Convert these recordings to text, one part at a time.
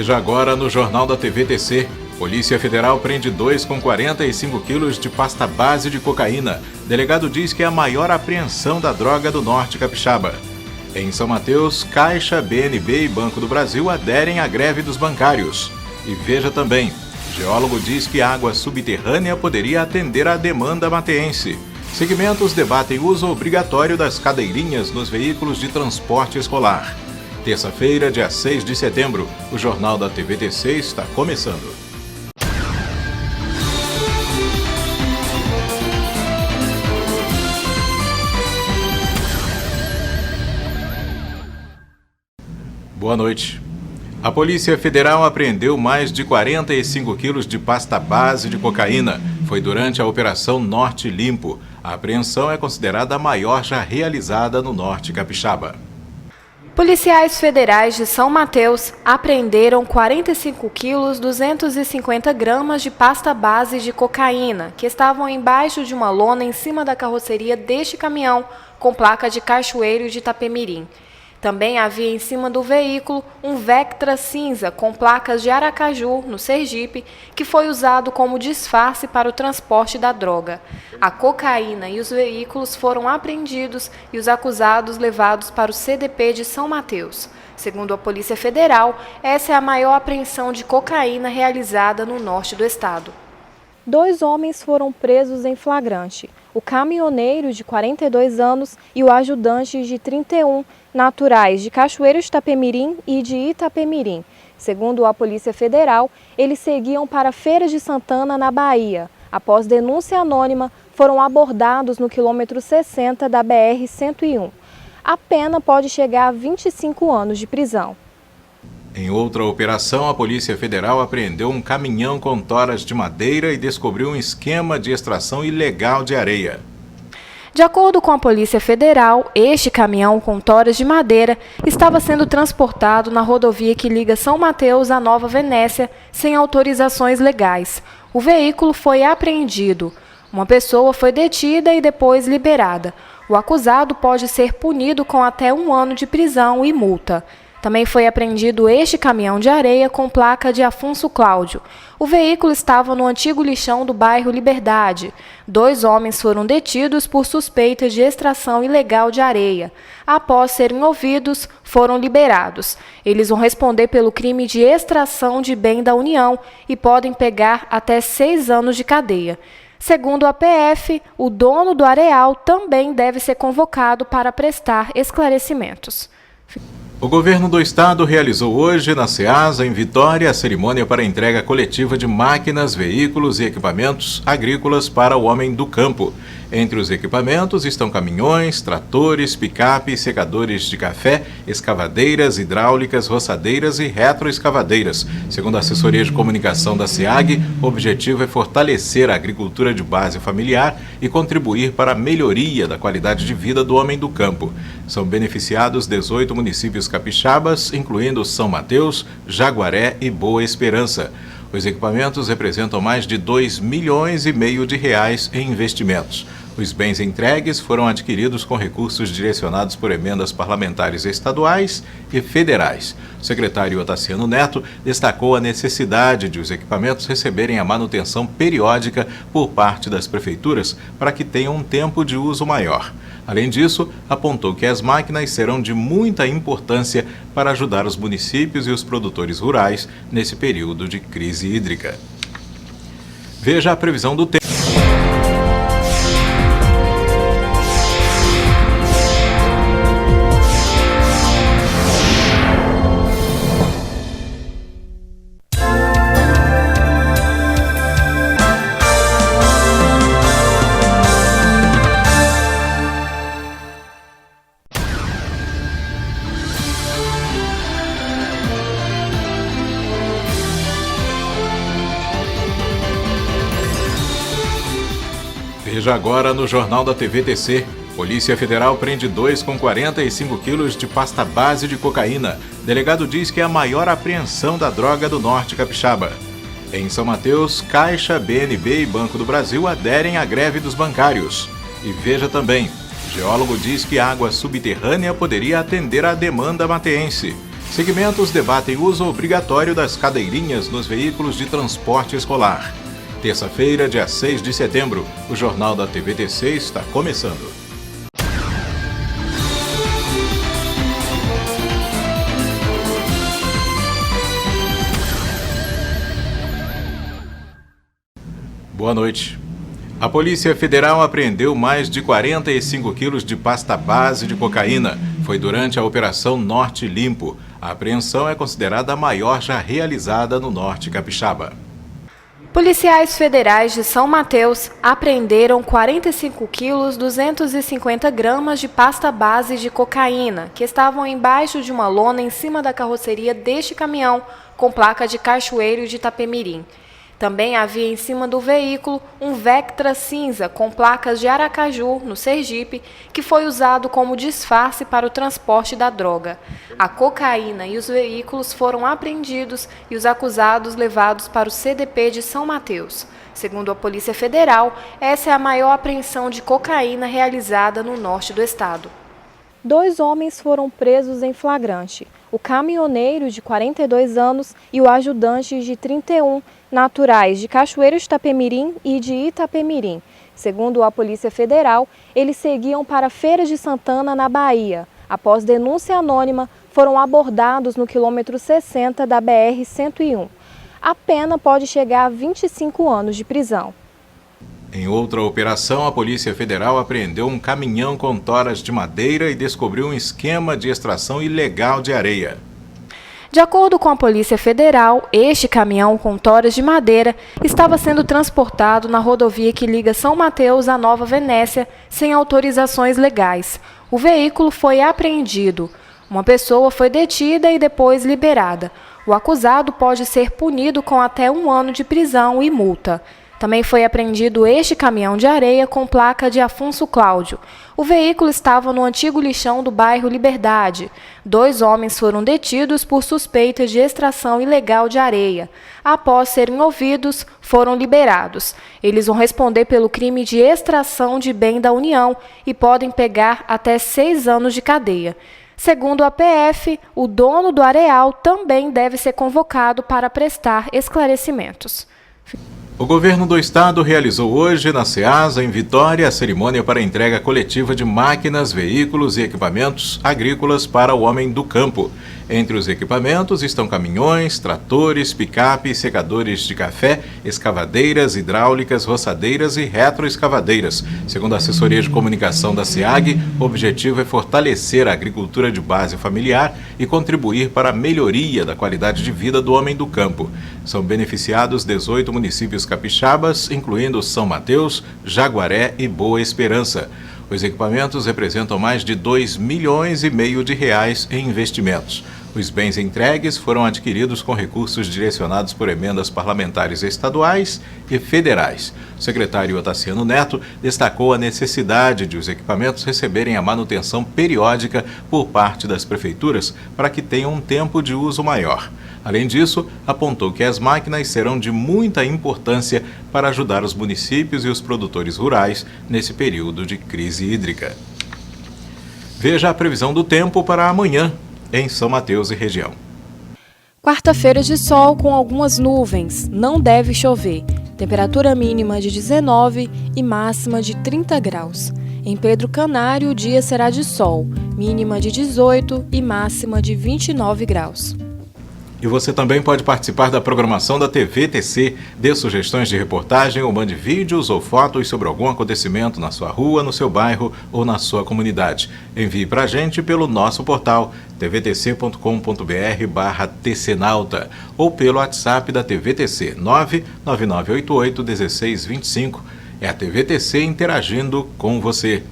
Veja agora no Jornal da TVTC. Polícia Federal prende 2 com 45 quilos de pasta base de cocaína. Delegado diz que é a maior apreensão da droga do Norte Capixaba. Em São Mateus, Caixa, BNB e Banco do Brasil aderem à greve dos bancários. E veja também, geólogo diz que água subterrânea poderia atender à demanda mateense. Segmentos debatem o uso obrigatório das cadeirinhas nos veículos de transporte escolar. Terça-feira, dia 6 de setembro, o Jornal da TVTC está começando. Boa noite. A Polícia Federal apreendeu mais de 45 quilos de pasta base de cocaína. Foi durante a Operação Norte Limpo. A apreensão é considerada a maior já realizada no Norte Capixaba. Policiais federais de São Mateus apreenderam 45 quilos 250 gramas de pasta base de cocaína, que estavam embaixo de uma lona em cima da carroceria deste caminhão, com placa de Cachoeiro de Itapemirim. Também havia em cima do veículo um Vectra cinza com placas de Aracaju, no Sergipe, que foi usado como disfarce para o transporte da droga. A cocaína e os veículos foram apreendidos e os acusados levados para o CDP de São Mateus. Segundo a Polícia Federal, essa é a maior apreensão de cocaína realizada no norte do estado. 2 homens foram presos em flagrante. O caminhoneiro, de 42 anos, e o ajudante, de 31, naturais de Cachoeiro de Itapemirim e de Itapemirim. Segundo a Polícia Federal, eles seguiam para Feira de Santana, na Bahia. Após denúncia anônima, foram abordados no quilômetro 60 da BR-101. A pena pode chegar a 25 anos de prisão. Em outra operação, a Polícia Federal apreendeu um caminhão com toras de madeira e descobriu um esquema de extração ilegal de areia. De acordo com a Polícia Federal, este caminhão com toras de madeira estava sendo transportado na rodovia que liga São Mateus à Nova Venécia sem autorizações legais. O veículo foi apreendido. Uma pessoa foi detida e depois liberada. O acusado pode ser punido com até 1 ano de prisão e multa. Também foi apreendido este caminhão de areia com placa de Afonso Cláudio. O veículo estava no antigo lixão do bairro Liberdade. 2 homens foram detidos por suspeita de extração ilegal de areia. Após serem ouvidos, foram liberados. Eles vão responder pelo crime de extração de bem da União e podem pegar até 6 anos de cadeia. Segundo a PF, o dono do areal também deve ser convocado para prestar esclarecimentos. O governo do estado realizou hoje, na Ceasa, em Vitória, a cerimônia para a entrega coletiva de máquinas, veículos e equipamentos agrícolas para o homem do campo. Entre os equipamentos estão caminhões, tratores, picape, secadores de café, escavadeiras hidráulicas, roçadeiras e retroescavadeiras. Segundo a assessoria de comunicação da SEAG, o objetivo é fortalecer a agricultura de base familiar e contribuir para a melhoria da qualidade de vida do homem do campo. São beneficiados 18 municípios capixabas, incluindo São Mateus, Jaguaré e Boa Esperança. Os equipamentos representam mais de 2,5 milhões de reais em investimentos. Os bens entregues foram adquiridos com recursos direcionados por emendas parlamentares estaduais e federais. O secretário Otaciano Neto destacou a necessidade de os equipamentos receberem a manutenção periódica por parte das prefeituras para que tenham um tempo de uso maior. Além disso, apontou que as máquinas serão de muita importância para ajudar os municípios e os produtores rurais nesse período de crise hídrica. Veja a previsão do tempo. Veja agora no Jornal da TVTC. Polícia Federal prende 2 com 45 quilos de pasta base de cocaína. Delegado diz que é a maior apreensão da droga do Norte Capixaba. Em São Mateus, Caixa, BNB e Banco do Brasil aderem à greve dos bancários. E veja também, geólogo diz que água subterrânea poderia atender à demanda mateense. Segmentos debatem uso obrigatório das cadeirinhas nos veículos de transporte escolar. Terça-feira, dia 6 de setembro, o Jornal da TVTC está começando. Boa noite. A Polícia Federal apreendeu mais de 45 quilos de pasta base de cocaína. Foi durante a Operação Norte Limpo. A apreensão é considerada a maior já realizada no Norte Capixaba. Policiais federais de São Mateus apreenderam 45 quilos 250 gramas de pasta base de cocaína, que estavam embaixo de uma lona em cima da carroceria deste caminhão, com placa de Cachoeiro de Itapemirim. Também havia em cima do veículo um Vectra cinza com placas de Aracaju, no Sergipe, que foi usado como disfarce para o transporte da droga. A cocaína e os veículos foram apreendidos e os acusados levados para o CDP de São Mateus. Segundo a Polícia Federal, essa é a maior apreensão de cocaína realizada no norte do estado. 2 homens foram presos em flagrante. O caminhoneiro, de 42 anos, e o ajudante, de 31, naturais de Cachoeiro de Itapemirim e de Itapemirim. Segundo a Polícia Federal, eles seguiam para Feira de Santana, na Bahia. Após denúncia anônima, foram abordados no quilômetro 60 da BR-101. A pena pode chegar a 25 anos de prisão. Em outra operação, a Polícia Federal apreendeu um caminhão com toras de madeira e descobriu um esquema de extração ilegal de areia. De acordo com a Polícia Federal, este caminhão com toras de madeira estava sendo transportado na rodovia que liga São Mateus à Nova Venécia sem autorizações legais. O veículo foi apreendido. Uma pessoa foi detida e depois liberada. O acusado pode ser punido com até 1 ano de prisão e multa. Também foi apreendido este caminhão de areia com placa de Afonso Cláudio. O veículo estava no antigo lixão do bairro Liberdade. 2 homens foram detidos por suspeita de extração ilegal de areia. Após serem ouvidos, foram liberados. Eles vão responder pelo crime de extração de bem da União e podem pegar até 6 anos de cadeia. Segundo a PF, o dono do areal também deve ser convocado para prestar esclarecimentos. O governo do estado realizou hoje, na Ceasa, em Vitória, a cerimônia para a entrega coletiva de máquinas, veículos e equipamentos agrícolas para o homem do campo. Entre os equipamentos estão caminhões, tratores, picape, secadores de café, escavadeiras hidráulicas, roçadeiras e retroescavadeiras. Segundo a assessoria de comunicação da SEAG, o objetivo é fortalecer a agricultura de base familiar e contribuir para a melhoria da qualidade de vida do homem do campo. São beneficiados 18 municípios capixabas, incluindo São Mateus, Jaguaré e Boa Esperança. Os equipamentos representam mais de 2,5 milhões de reais em investimentos. Os bens entregues foram adquiridos com recursos direcionados por emendas parlamentares estaduais e federais. O secretário Otaciano Neto destacou a necessidade de os equipamentos receberem a manutenção periódica por parte das prefeituras para que tenham um tempo de uso maior. Além disso, apontou que as máquinas serão de muita importância para ajudar os municípios e os produtores rurais nesse período de crise hídrica. Veja a previsão do tempo para amanhã, em São Mateus e região. Quarta-feira de sol com algumas nuvens, não deve chover. Temperatura mínima de 19 e máxima de 30 graus. Em Pedro Canário, o dia será de sol, mínima de 18 e máxima de 29 graus. E você também pode participar da programação da TVTC. Dê sugestões de reportagem ou mande vídeos ou fotos sobre algum acontecimento na sua rua, no seu bairro ou na sua comunidade. Envie para a gente pelo nosso portal tvtc.com.br/tcnauta ou pelo WhatsApp da TVTC 999881625. É a TVTC interagindo com você.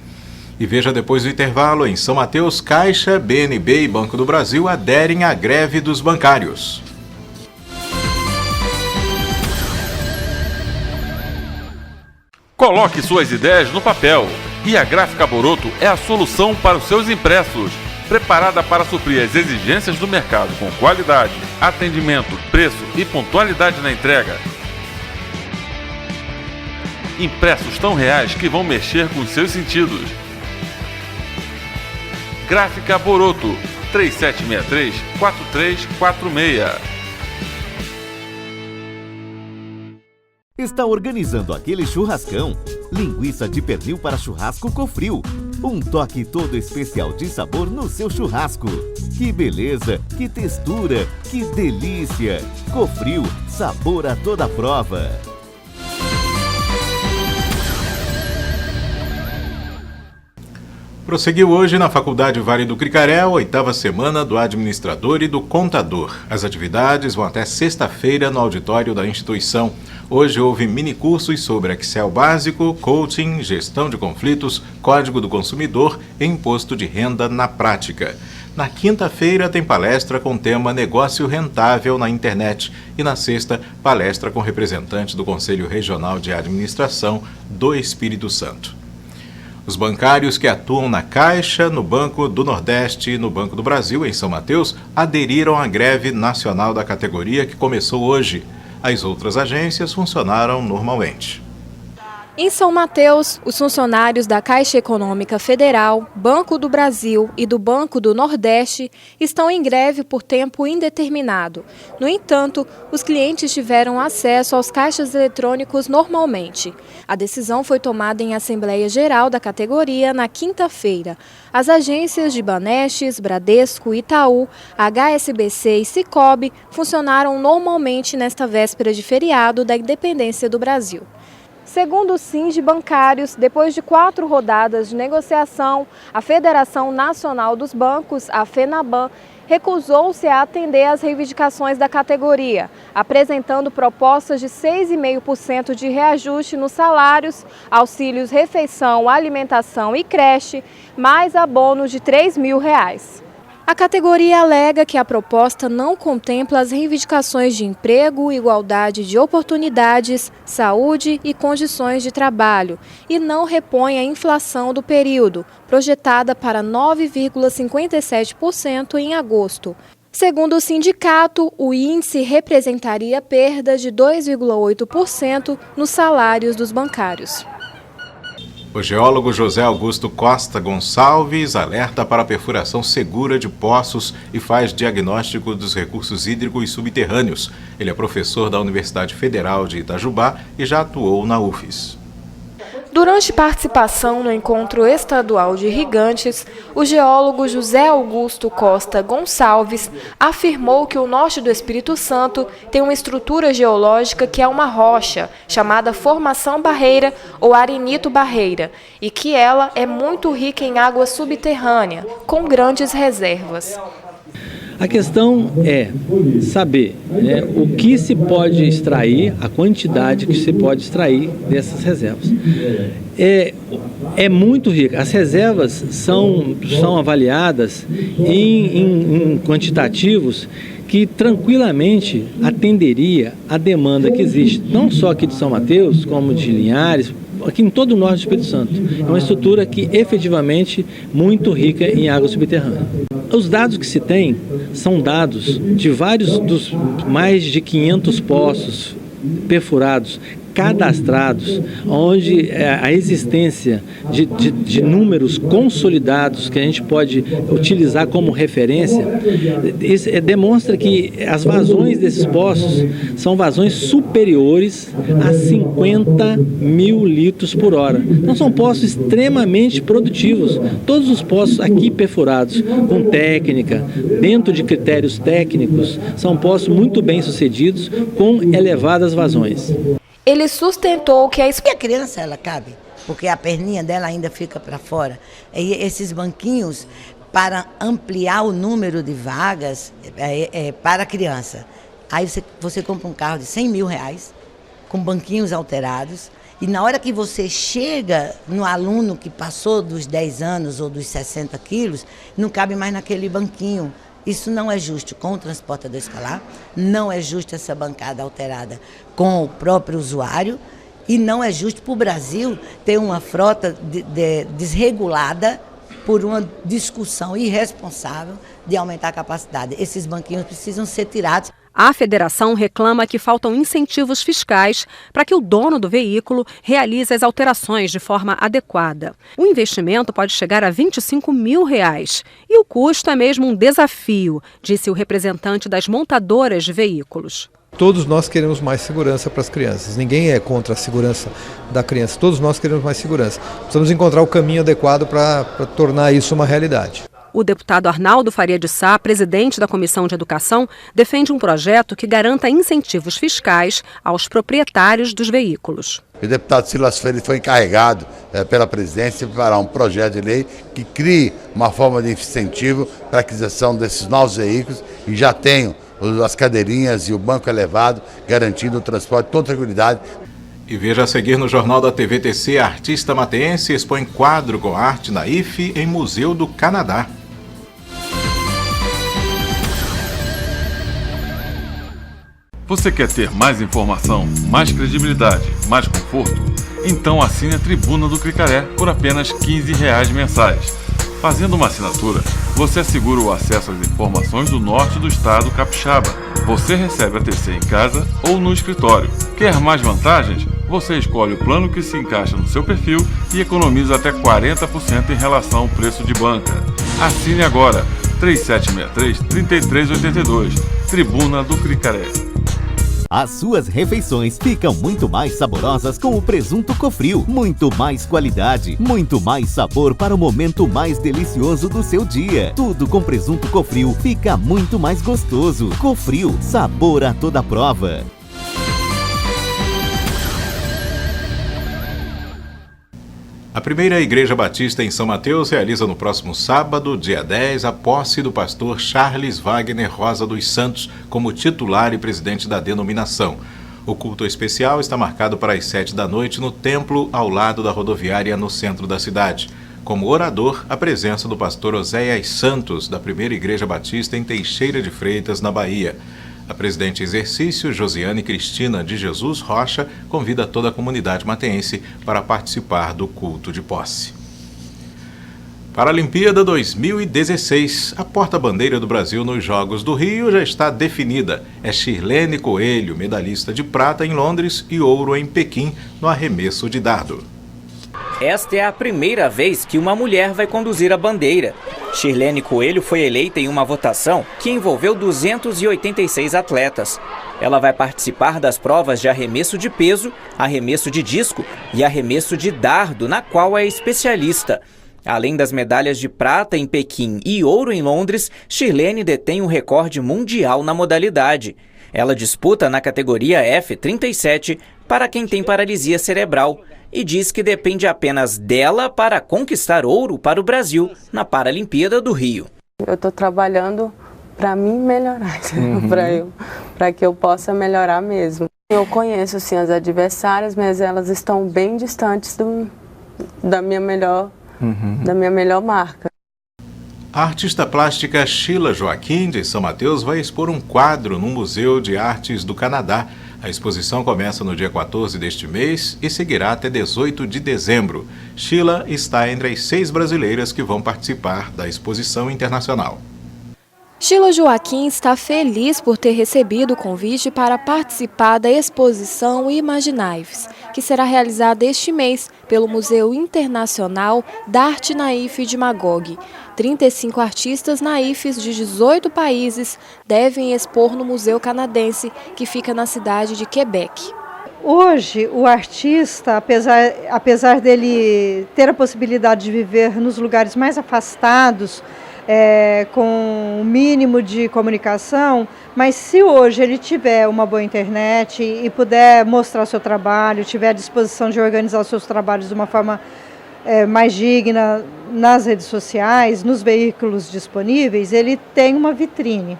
E veja depois do intervalo, em São Mateus, Caixa, BNB e Banco do Brasil aderem à greve dos bancários. Coloque suas ideias no papel e a Gráfica Boroto é a solução para os seus impressos, preparada para suprir as exigências do mercado com qualidade, atendimento, preço e pontualidade na entrega. Impressos tão reais que vão mexer com os seus sentidos. Gráfica Boroto, 3763-4346. Está organizando aquele churrascão? Linguiça de pernil para churrasco Cofril. Um toque todo especial de sabor no seu churrasco. Que beleza, que textura, que delícia! Cofril, sabor a toda prova. Prosseguiu hoje na Faculdade Vale do Cricaré a 8ª semana do Administrador e do Contador. As atividades vão até sexta-feira no auditório da instituição. Hoje houve minicursos sobre Excel básico, coaching, gestão de conflitos, Código do Consumidor e imposto de renda na prática. Na quinta-feira tem palestra com tema Negócio Rentável na Internet e na sexta, palestra com representantes do Conselho Regional de Administração do Espírito Santo. Os bancários que atuam na Caixa, no Banco do Nordeste e no Banco do Brasil, em São Mateus, aderiram à greve nacional da categoria que começou hoje. As outras agências funcionaram normalmente. Em São Mateus, os funcionários da Caixa Econômica Federal, Banco do Brasil e do Banco do Nordeste estão em greve por tempo indeterminado. No entanto, os clientes tiveram acesso aos caixas eletrônicos normalmente. A decisão foi tomada em Assembleia Geral da categoria na quinta-feira. As agências de Banestes, Bradesco, Itaú, HSBC e Sicoob funcionaram normalmente nesta véspera de feriado da Independência do Brasil. Segundo o Singe Bancários, depois de 4 rodadas de negociação, a Federação Nacional dos Bancos, a FENABAN, recusou-se a atender às reivindicações da categoria, apresentando propostas de 6,5% de reajuste nos salários, auxílios refeição, alimentação e creche, mais abono de R$ 3.000. A categoria alega que a proposta não contempla as reivindicações de emprego, igualdade de oportunidades, saúde e condições de trabalho e não repõe a inflação do período, projetada para 9,57% em agosto. Segundo o sindicato, o índice representaria perda de 2,8% nos salários dos bancários. O geólogo José Augusto Costa Gonçalves alerta para a perfuração segura de poços e faz diagnóstico dos recursos hídricos subterrâneos. Ele é professor da Universidade Federal de Itajubá e já atuou na UFES. Durante participação no encontro estadual de irrigantes, o geólogo José Augusto Costa Gonçalves afirmou que o norte do Espírito Santo tem uma estrutura geológica que é uma rocha, chamada Formação Barreira ou Arenito Barreira, e que ela é muito rica em água subterrânea, com grandes reservas. A questão é saber o que se pode extrair, a quantidade que se pode extrair dessas reservas. É muito rica. As reservas são avaliadas em quantitativos que tranquilamente atenderia a demanda que existe, não só aqui de São Mateus, como de Linhares, aqui em todo o norte do Espírito Santo. É uma estrutura que efetivamente muito rica em água subterrânea. Os dados que se tem são dados de vários dos mais de 500 poços perfurados, cadastrados, onde a existência de números consolidados que a gente pode utilizar como referência, isso demonstra que as vazões desses poços são vazões superiores a 50 mil litros por hora. Então são poços extremamente produtivos. Todos os poços aqui perfurados com técnica, dentro de critérios técnicos, são poços muito bem sucedidos com elevadas vazões. Ele sustentou que a criança ela cabe, porque a perninha dela ainda fica para fora. E esses banquinhos, para ampliar o número de vagas para a criança. Aí você compra um carro de R$100 mil, com banquinhos alterados, e na hora que você chega no aluno que passou dos 10 anos ou dos 60 quilos, não cabe mais naquele banquinho. Isso não é justo com o transportador escolar, não é justo essa bancada alterada com o próprio usuário e não é justo para o Brasil ter uma frota desregulada por uma discussão irresponsável de aumentar a capacidade. Esses banquinhos precisam ser tirados. A federação reclama que faltam incentivos fiscais para que o dono do veículo realize as alterações de forma adequada. O investimento pode chegar a R$25 mil e o custo é mesmo um desafio, disse o representante das montadoras de veículos. Todos nós queremos mais segurança para as crianças. Ninguém é contra a segurança da criança. Todos nós queremos mais segurança. Precisamos encontrar o caminho adequado para tornar isso uma realidade. O deputado Arnaldo Faria de Sá, presidente da Comissão de Educação, defende um projeto que garanta incentivos fiscais aos proprietários dos veículos. O deputado Silas Freire foi encarregado pela presidência de preparar um projeto de lei que crie uma forma de incentivo para a aquisição desses novos veículos e já tenham as cadeirinhas e o banco elevado, garantindo o transporte com tranquilidade. E veja a seguir no Jornal da TVTC, artista mateense expõe quadro com arte naif em Museu do Canadá. Você quer ter mais informação, mais credibilidade, mais conforto? Então assine a Tribuna do Cricaré por apenas R$15 mensais. Fazendo uma assinatura, você assegura o acesso às informações do norte do estado capixaba. Você recebe a TC em casa ou no escritório. Quer mais vantagens? Você escolhe o plano que se encaixa no seu perfil e economiza até 40% em relação ao preço de banca. Assine agora, 3763-3382, Tribuna do Cricaré. As suas refeições ficam muito mais saborosas com o presunto Cofrio. Muito mais qualidade, muito mais sabor para o momento mais delicioso do seu dia. Tudo com presunto Cofrio fica muito mais gostoso. Cofrio, sabor a toda prova. A primeira Igreja Batista em São Mateus realiza no próximo sábado, dia 10, a posse do pastor Charles Wagner Rosa dos Santos como titular e presidente da denominação. O culto especial está marcado para as 7 da noite no templo ao lado da rodoviária no centro da cidade. Como orador, a presença do pastor Oséias Santos, da primeira Igreja Batista em Teixeira de Freitas, na Bahia. A presidente em exercício, Josiane Cristina de Jesus Rocha, convida toda a comunidade mateense para participar do culto de posse. Paralimpíada 2016. A porta-bandeira do Brasil nos Jogos do Rio já está definida. É Shirlene Coelho, medalhista de prata em Londres e ouro em Pequim, no arremesso de dardo. Esta é a primeira vez que uma mulher vai conduzir a bandeira. Shirlene Coelho foi eleita em uma votação que envolveu 286 atletas. Ela vai participar das provas de arremesso de peso, arremesso de disco e arremesso de dardo, na qual é especialista. Além das medalhas de prata em Pequim e ouro em Londres, Shirlene detém o recorde mundial na modalidade. Ela disputa na categoria F37 para quem tem paralisia cerebral e diz que depende apenas dela para conquistar ouro para o Brasil na Paralimpíada do Rio. Eu estou trabalhando para mim melhorar, para que eu possa melhorar mesmo. Eu conheço sim as adversárias, mas elas estão bem distantes da minha melhor marca. A artista plástica Sheila Joaquim, de São Mateus, vai expor um quadro no Museu de Artes do Canadá. A exposição começa no dia 14 deste mês e seguirá até 18 de dezembro. Sheila está entre as 6 brasileiras que vão participar da exposição internacional. Sheila Joaquim está feliz por ter recebido o convite para participar da exposição Imaginives, que será realizada este mês pelo Museu Internacional d'Arte Naif de Magog. 35 artistas naifes de 18 países devem expor no Museu Canadense, que fica na cidade de Quebec. Hoje, o artista, apesar dele ter a possibilidade de viver nos lugares mais afastados, com o mínimo de comunicação, mas se hoje ele tiver uma boa internet e puder mostrar seu trabalho, tiver a disposição de organizar os seus trabalhos de uma forma mais digna nas redes sociais, nos veículos disponíveis, ele tem uma vitrine.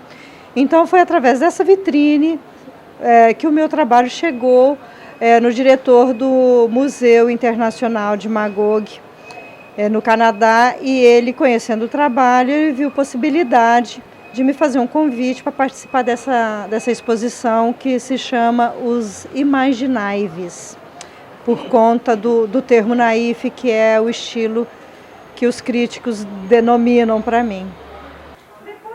Então foi através dessa vitrine que o meu trabalho chegou no diretor do Museu Internacional de Magog, no Canadá, e ele, conhecendo o trabalho, ele viu possibilidade de me fazer um convite para participar dessa exposição que se chama Os Imaginives, por conta do termo naif, que é o estilo que os críticos denominam para mim.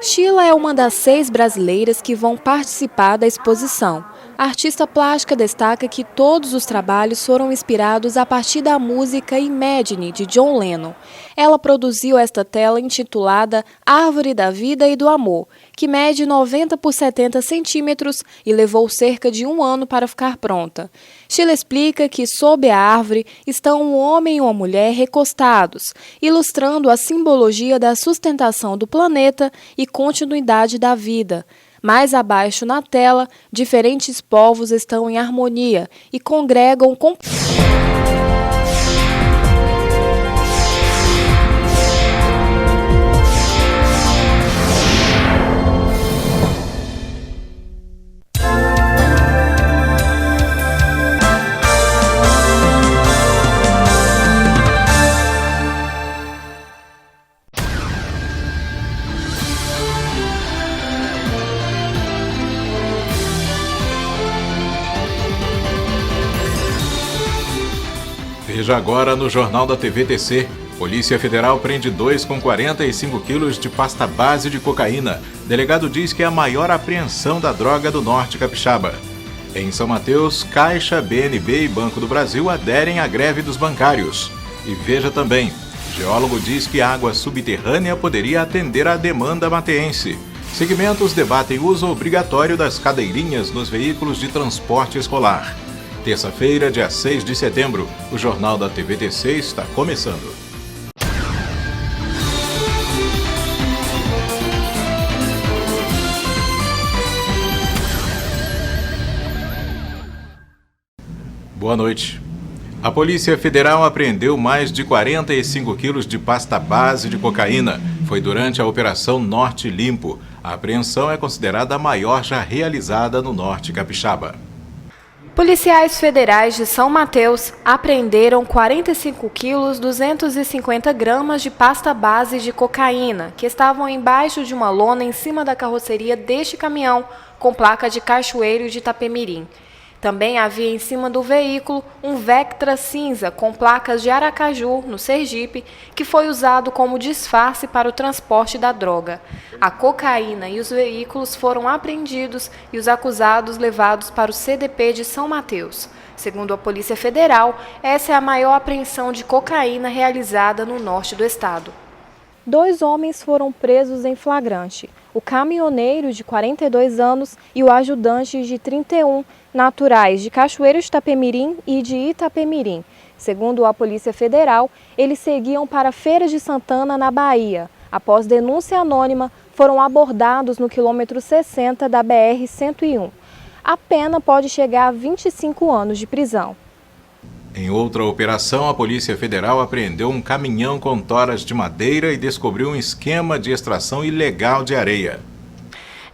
Sheila é uma das 6 brasileiras que vão participar da exposição. A artista plástica destaca que todos os trabalhos foram inspirados a partir da música Imagine, de John Lennon. Ela produziu esta tela intitulada Árvore da Vida e do Amor, que mede 90 por 70 centímetros e levou cerca de 1 ano para ficar pronta. Sheila explica que sob a árvore estão um homem e uma mulher recostados, ilustrando a simbologia da sustentação do planeta e continuidade da vida. Mais abaixo na tela, diferentes povos estão em harmonia e congregam com... Veja agora no Jornal da TVTC. Polícia Federal prende 2 com 45 quilos de pasta base de cocaína. Delegado diz que é a maior apreensão da droga do Norte Capixaba. Em São Mateus, Caixa, BNB e Banco do Brasil aderem à greve dos bancários. E veja também, geólogo diz que água subterrânea poderia atender à demanda mateense. Segmentos debatem uso obrigatório das cadeirinhas nos veículos de transporte escolar. Terça-feira, dia 6 de setembro, o Jornal da TVTC está começando. Boa noite. A Polícia Federal apreendeu mais de 45 quilos de pasta base de cocaína. Foi durante a Operação Norte Limpo. A apreensão é considerada a maior já realizada no Norte Capixaba. Policiais federais de São Mateus apreenderam 45 quilos 250 gramas de pasta base de cocaína, que estavam embaixo de uma lona em cima da carroceria deste caminhão, com placa de Cachoeiro de Itapemirim. Também havia em cima do veículo um Vectra cinza com placas de Aracaju, no Sergipe, que foi usado como disfarce para o transporte da droga. A cocaína e os veículos foram apreendidos e os acusados levados para o CDP de São Mateus. Segundo a Polícia Federal, essa é a maior apreensão de cocaína realizada no norte do estado. 2 homens foram presos em flagrante. O caminhoneiro, de 42 anos, e o ajudante, de 31, naturais de Cachoeiro de Itapemirim e de Itapemirim. Segundo a Polícia Federal, eles seguiam para Feira de Santana, na Bahia. Após denúncia anônima, foram abordados no quilômetro 60 da BR-101. A pena pode chegar a 25 anos de prisão. Em outra operação, a Polícia Federal apreendeu um caminhão com toras de madeira e descobriu um esquema de extração ilegal de areia.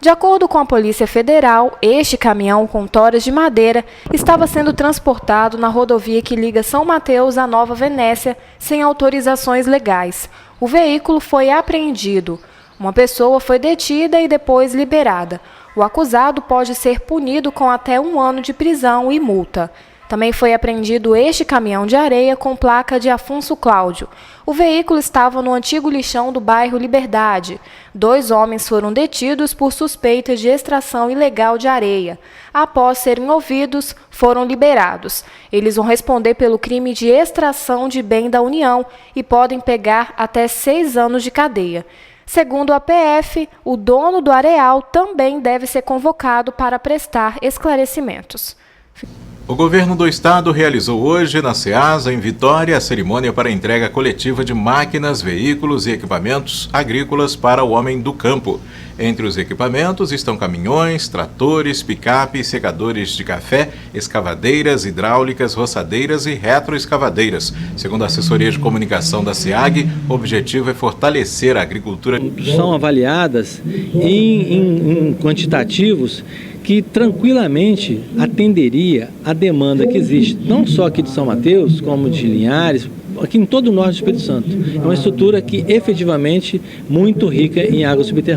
De acordo com a Polícia Federal, este caminhão com toras de madeira estava sendo transportado na rodovia que liga São Mateus à Nova Venécia sem autorizações legais. O veículo foi apreendido. Uma pessoa foi detida e depois liberada. O acusado pode ser punido com até 1 ano de prisão e multa. Também foi apreendido este caminhão de areia com placa de Afonso Cláudio. O veículo estava no antigo lixão do bairro Liberdade. 2 homens foram detidos por suspeita de extração ilegal de areia. Após serem ouvidos, foram liberados. Eles vão responder pelo crime de extração de bem da União e podem pegar até 6 anos de cadeia. Segundo a PF, o dono do areal também deve ser convocado para prestar esclarecimentos. O governo do estado realizou hoje, na Ceasa, em Vitória, a cerimônia para a entrega coletiva de máquinas, veículos e equipamentos agrícolas para o homem do campo. Entre os equipamentos estão caminhões, tratores, picape, secadores de café, escavadeiras hidráulicas, roçadeiras e retroescavadeiras. Segundo a assessoria de comunicação da SEAG, o objetivo é fortalecer a agricultura. São avaliadas em quantitativos que tranquilamente atenderia a demanda que existe, não só aqui de São Mateus, como de Linhares, aqui em todo o norte do Espírito Santo. É uma estrutura que efetivamente muito rica em água subterrânea.